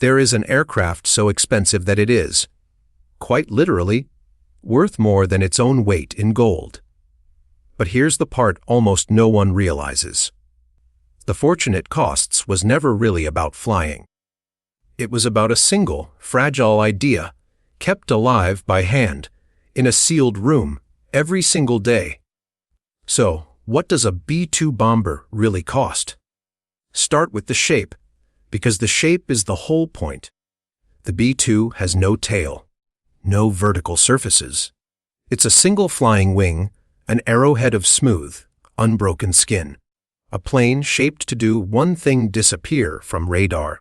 There is an aircraft so expensive that it is, quite literally, worth more than its own weight in gold. But here's the part almost no one realizes. The fortune it costs was never really about flying. It was about a single, fragile idea, kept alive by hand, in a sealed room, every single day. So, what does a B-2 bomber really cost? Start with the shape, because the shape is the whole point. The B-2 has no tail, no vertical surfaces. It's a single flying wing, an arrowhead of smooth, unbroken skin. A plane shaped to do one thing: disappear from radar.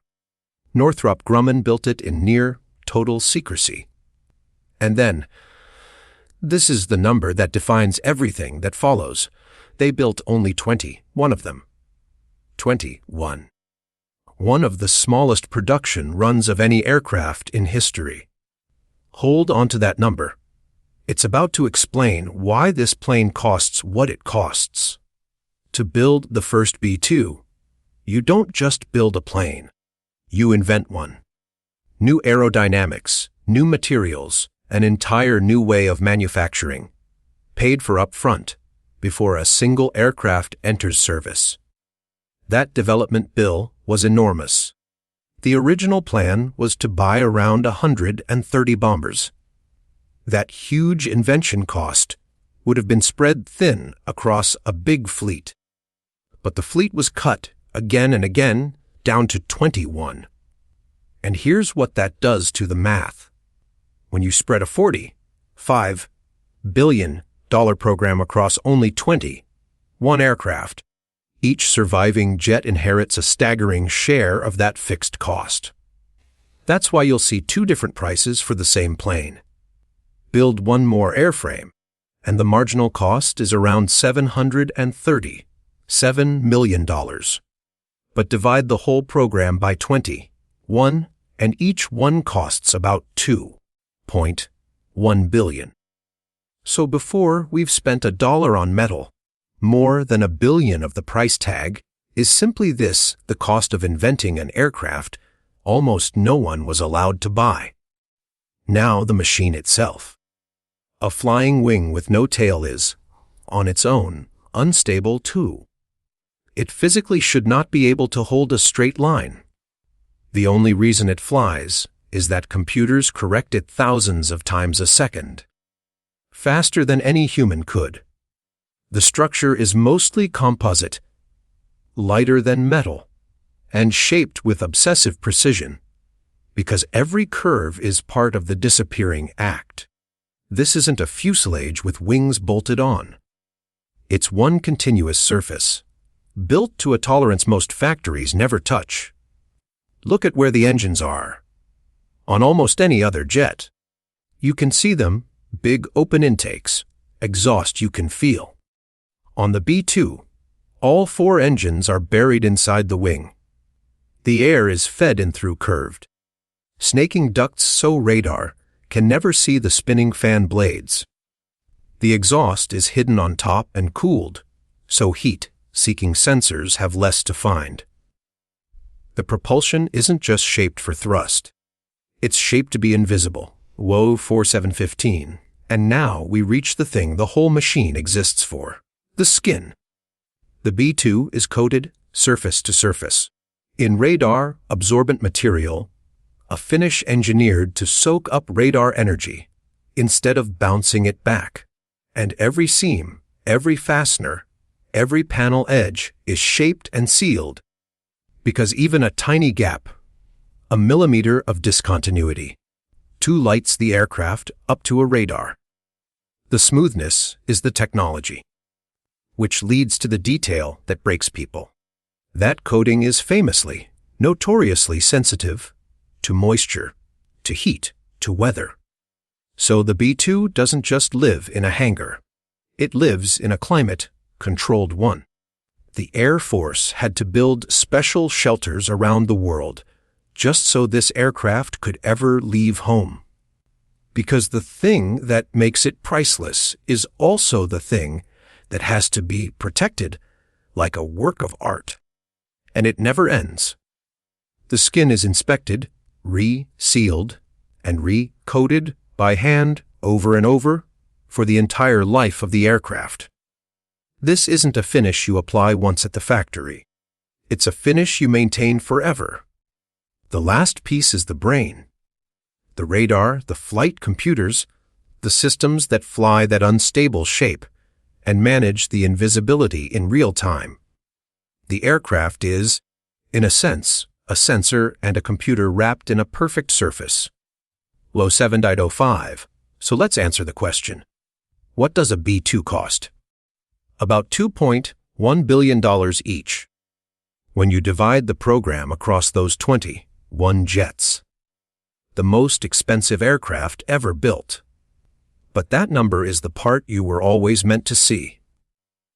Northrop Grumman built it in near total secrecy. And then, this is the number that defines everything that follows. They built only 21 of them. 21. One of the smallest production runs of any aircraft in history. Hold on to that number. It's about to explain why this plane costs what it costs. To build the first B-2, you don't just build a plane. You invent one. New aerodynamics, new materials, an entire new way of manufacturing, paid for up front, before a single aircraft enters service. That development bill was enormous. The original plan was to buy around 130 bombers. That huge invention cost would have been spread thin across a big fleet. But the fleet was cut again and again down to 21. And here's what that does to the math. When you spread a $45 billion program across only 21 aircraft, each surviving jet inherits a staggering share of that fixed cost. That's why you'll see two different prices for the same plane. Build one more airframe, and the marginal cost is around $737 million. But divide the whole program by 21, and each one costs about $2.1 billion. So before we've spent $1 on metal, more than $1 billion of the price tag is simply this: the cost of inventing an aircraft almost no one was allowed to buy. Now the machine itself. A flying wing with no tail is, on its own, unstable too. It physically should not be able to hold a straight line. The only reason it flies is that computers correct it thousands of times a second, faster than any human could. The structure is mostly composite, lighter than metal, and shaped with obsessive precision, because every curve is part of the disappearing act. This isn't a fuselage with wings bolted on. It's one continuous surface, built to a tolerance most factories never touch. Look at where the engines are. On almost any other jet, you can see them, big open intakes, exhaust you can feel. On the B-2, all 4 engines are buried inside the wing. The air is fed in through curved, snaking ducts so radar can never see the spinning fan blades. The exhaust is hidden on top and cooled, so heat-seeking sensors have less to find. The propulsion isn't just shaped for thrust. It's shaped to be invisible. Whoa, 4715. And now we reach the thing the whole machine exists for: the skin. The B-2 is coated surface to surface in radar-absorbent material, a finish engineered to soak up radar energy instead of bouncing it back. And every seam, every fastener, every panel edge is shaped and sealed, because even a tiny gap, a millimeter of discontinuity, lights the aircraft up to a radar. The smoothness is the technology, which leads to the detail that breaks people. That coating is famously, notoriously sensitive to moisture, to heat, to weather. So the B-2 doesn't just live in a hangar. It lives in a climate-controlled one. The Air Force had to build special shelters around the world just so this aircraft could ever leave home. Because the thing that makes it priceless is also the thing that has to be protected like a work of art. And it never ends. The skin is inspected, re-sealed, and re-coated by hand over and over for the entire life of the aircraft. This isn't a finish you apply once at the factory. It's a finish you maintain forever. The last piece is the brain. The radar, the flight computers, the systems that fly that unstable shape and manage the invisibility in real time. The aircraft is, in a sense, a sensor and a computer wrapped in a perfect surface. Low 7.05. So let's answer the question. What does a B-2 cost? About $2.1 billion each. When you divide the program across those 21 jets. The most expensive aircraft ever built. But that number is the part you were always meant to see.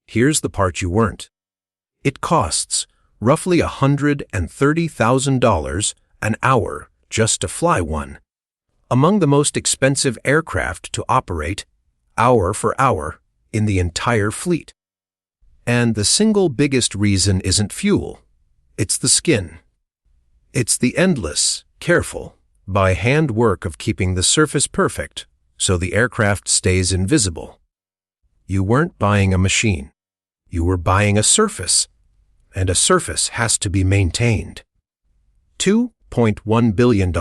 Here's the part you weren't. It costs roughly $130,000 an hour just to fly one. Among the most expensive aircraft to operate, hour for hour, in the entire fleet. And the single biggest reason isn't fuel. It's the skin. It's the endless, careful, by hand work of keeping the surface perfect so the aircraft stays invisible. You weren't buying a machine. You were buying a surface, and a surface has to be maintained. $2.1 billion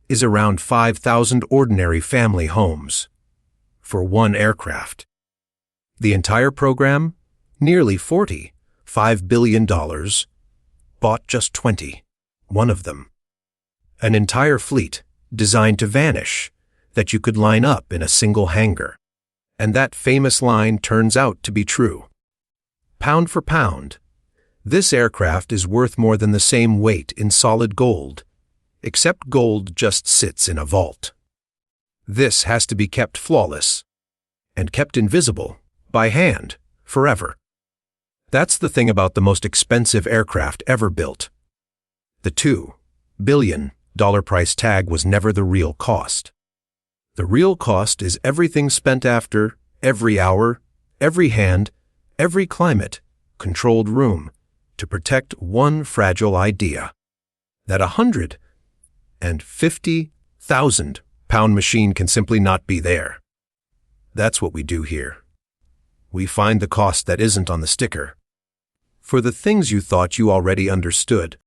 is around 5,000 ordinary family homes for one aircraft. The entire program, nearly $45 billion, bought just 21 of them. An entire fleet designed to vanish that you could line up in a single hangar. And that famous line turns out to be true. Pound for pound, this aircraft is worth more than the same weight in solid gold, except gold just sits in a vault. This has to be kept flawless and kept invisible by hand forever. That's the thing about the most expensive aircraft ever built. The $2 billion price tag was never the real cost. The real cost is everything spent after, every hour, every hand, every climate, controlled room, to protect one fragile idea. That 150,000-pound machine can simply not be there. That's what we do here. We find the cost that isn't on the sticker. For the things you thought you already understood,